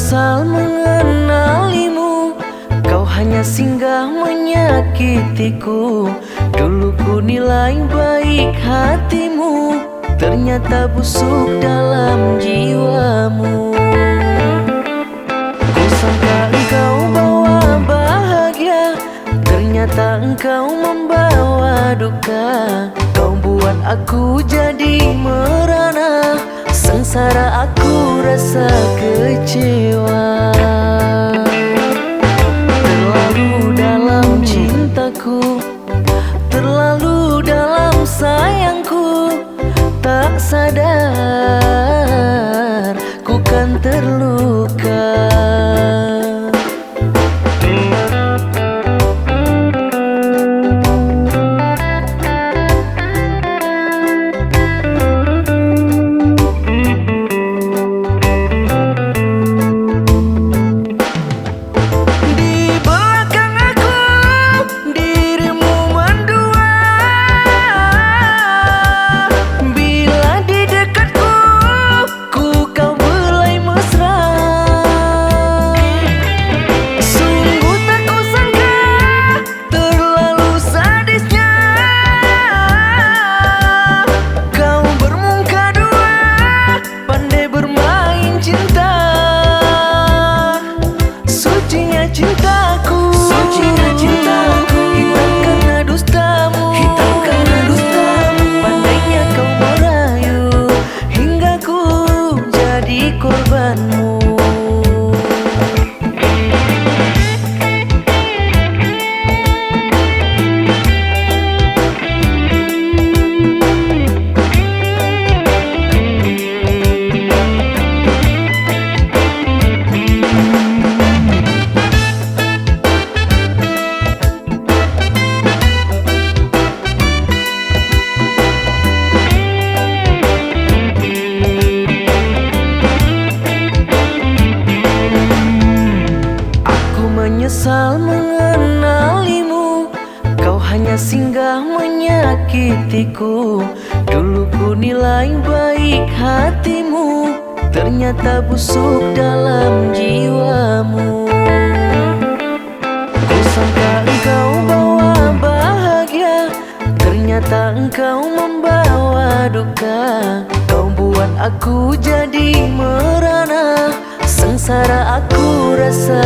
menyesal mengenalimu. Kau hanya singgah menyakitiku. Dulu ku nilai baik hatimu, ternyata busuk dalam jiwamu. Ku sangka engkau bawa bahagia, ternyata engkau membawa duka. Kau buat aku jadi merana, sengsara aku rasa kecewa. Terlalu dalam cintaku, terlalu dalam sayangku, tak sadar ku kan terluka. Cintaku, sucinya cintaku, hitam karena dustamu, hitam karena dustamu. Pandainya kau merayu hingga ku jadi korbanmu. Menyesal mengenalimu, kau hanya singgah menyakitiku. Dulu ku nilai baik hatimu, ternyata busuk dalam jiwamu. Ku sangka engkau bawa bahagia, ternyata engkau membawa duka. Kau buat aku jadi merana, sengsara aku rasa